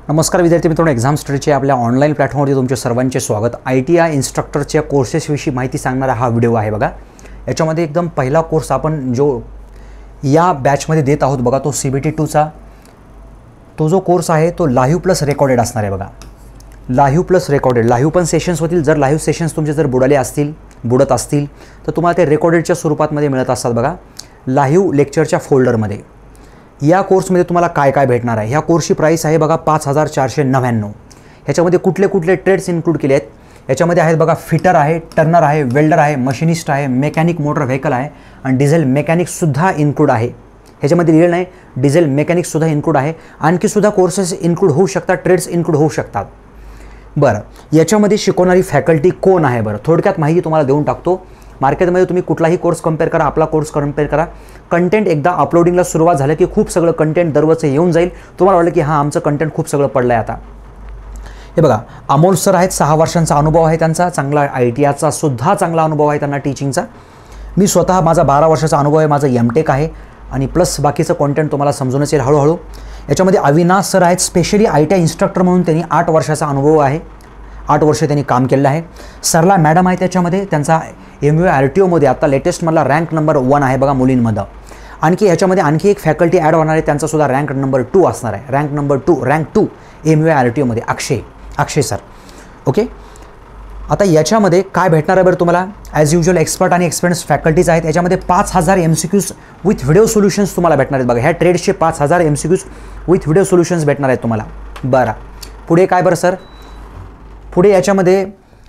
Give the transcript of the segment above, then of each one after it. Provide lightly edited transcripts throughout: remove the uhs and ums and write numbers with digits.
नमस्कार विद्यार्थी मित्रांनो, एक्झाम स्टडीच्या आपल्या ऑनलाईन प्लॅटफॉर्मवरती तुमचे सर्वांचे स्वागत। ITI इन्स्ट्रक्टरच्या कोर्सेसविषयी माहिती सांगणारा हा व्हिडिओ आहे बघा। याच्यामध्ये एकदम पहिला कोर्स आपण जो या बॅचमध्ये देत आहोत बघा, तो CBT2चा तो जो कोर्स आहे तो लाईव्ह प्लस रेकॉर्डेड असणार आहे बघा। लाईव्ह प्लस रेकॉर्डेड, लाईव्ह पण सेशन्स होतील। जर लाईव्ह सेशन्स तुमचे जर बुडत असतील तर तुम्हाला ते रेकॉर्डेडच्या स्वरूपामध्ये मिळत असतात बघा, लाईव्ह लेक्चरच्या फोल्डरमध्ये। या कोर्समध्ये तुम्हाला काय काय भेटणार आहे, ह्या कोर्सची प्राइस आहे बघा 5499। ह्याच्यामध्ये कुठले कुठले ट्रेड्स इन्क्लूड केले आहेत याच्यामध्ये आहेत बघा, फिटर आहे, टर्नर आहे, वेल्डर आहे, मशिनिस्ट आहे, मेकॅनिक मोटर व्हेकल आहे आणि डिझेल मेकॅनिकसुद्धा इन्क्लूड आहे। ह्याच्यामध्ये लिहिलं नाही, डिझेल मेकॅनिकसुद्धा इन्क्लूड आहे। आणखीसुद्धा कोर्सेस इन्क्लूड होऊ शकतात, ट्रेड्स इन्क्लूड होऊ शकतात। बरं, याच्यामध्ये शिकवणारी फॅकल्टी कोण आहे बरं, थोडक्यात माहिती तुम्हाला देऊन टाकतो। मार्केटमध्ये तुम्ही कुठलाही कोर्स कंपेअर करा, आपला कोर्स कंपेअर करा, कंटेंट एकदा अपलोडिंगला सुरुवात झालं की खूप सगळं कंटेंट दररोजचं येऊन जाईल। तुम्हाला वाटलं की हां आमचं कंटेंट खूप सगळं पडलं आहे आता। हे बघा, अमोल सर आहेत, 6 वर्षांचा अनुभव आहे त्यांचा, चांगला ITIचा सुद्धा चांगला अनुभव आहे त्यांना टीचिंगचा। मी स्वतः माझा 12 वर्षाचा अनुभव आहे, माझं MTech आहे आणि प्लस बाकीचं कंटेंट तुम्हाला समजूनच येईल हळूहळू। याच्यामध्ये अविनाश सर आहेत, स्पेशली ITI इन्स्ट्रक्टर म्हणून त्यांनी 8 वर्षाचा अनुभव आहे, 8 वर्ष त्यांनी काम केलेलं आहे। सरला मॅडम आहे त्याच्यामध्ये, त्यांचा MUA RTOमध्ये आता लेटेस्टमधला रँक नंबर 1 आहे बघा मुलींमध्ये। आणखी ह्याच्यामध्ये आणखी एक फॅकल्टी ॲड होणार आहे, त्यांचासुद्धा रँक नंबर 2 असणार आहे, रँक 2 MUA RTOमध्ये अक्षय सर। ओके, आता याच्यामध्ये काय भेटणार आहे बरं तुम्हाला, ॲज युज्युअल एक्सपर्ट आणि एक्सपिरियन्स फॅकल्टीज आहेत। याच्यामध्ये 5000 MCQs विथ व्हिडिओ सोल्युशन्स तुम्हाला भेटणार आहेत बघा। ह्या ट्रेड्सचे 5000 MCQs विथ व्हिडिओ सोल्युशन्स भेटणार आहेत तुम्हाला। बरं, पुढे काय बरं सर, पुढे याच्यामध्ये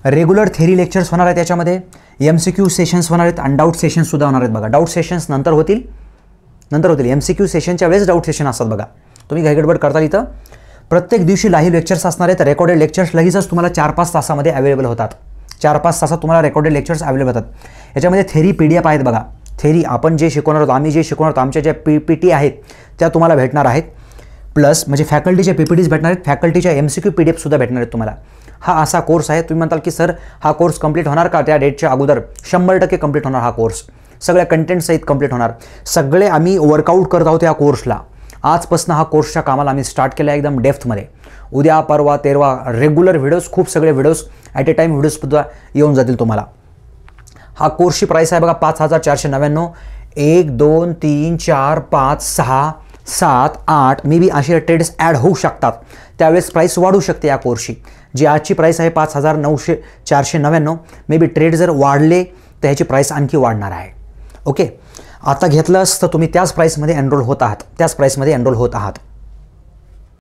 रेग्युलर थेरी लेक्चर्स होणार आहेत, याच्यामध्ये MCQ सेशन्स होणार आहेत आणि डाऊट सेशन्ससुद्धा होणार आहेत बघा। डाऊट सेशन्स नंतर होतील। MCQ सेशनच्या वेळेस डाऊट सेशन असतात बघा, तुम्ही घाईगडबड करता। इथं प्रत्येक दिवशी लाईव्ह लेक्चर्स असणार आहेत, रेकॉर्डेड लेक्चर्स लगेचच तुम्हाला 4-5 तासामध्ये अवेलेबल होतात। 4-5 तासात तुम्हाला रेकॉर्डेड लेक्चर्स अवेलेबल होतात। याच्यामध्ये थेरी PDF आहेत बघा, थेरी आपण जे शिकवणार आहोत, आम्ही जे शिकवणार आहोत, आमच्या ज्या PPT आहेत त्या तुम्हाला भेटणार आहेत। प्लस म्हणजे फॅकल्टीच्या PPTs भेटणार आहेत, फॅकल्टीच्या MCQ PDF सुद्धा भेटणार आहेत तुम्हाला। हा असा कोर्स आहे, तुम्ही म्हणताल की सर हा कोर्स कंप्लीट होणार का त्या डेटच्या अगोदर? 100% कंप्लीट होणार हा कोर्स, सगळ्या कंटेंट सहित कंप्लीट होणार। सगळे आम्ही वर्कआउट करत आहोत या कोर्सला। आजपासून हा कोर्सच्या कामाला आम्ही स्टार्ट केला आहे एकदम डेप्थमध्ये। उद्या परवा तेरवा रेग्युलर व्हिडिओज, खूप सगळे व्हिडिओज ॲट ए टाईम व्हिडिओजसुद्धा येऊन जातील तुम्हाला। हा कोर्सची प्राईस आहे बघा 5499। 1 2 3 4 5 6 7 8 मे बी असे ट्रेड्स ॲड होऊ शकतात, त्यावेळेस प्राईस वाढू शकते या कोर्सची। जी आजची प्राईस आहे 5499, मे बी ट्रेड जर वाढले तर ह्याची प्राईस आणखी वाढणार आहे। ओके, आता घेतलंच तर तुम्ही त्याच प्राईसमध्ये एनरोल होत आहात,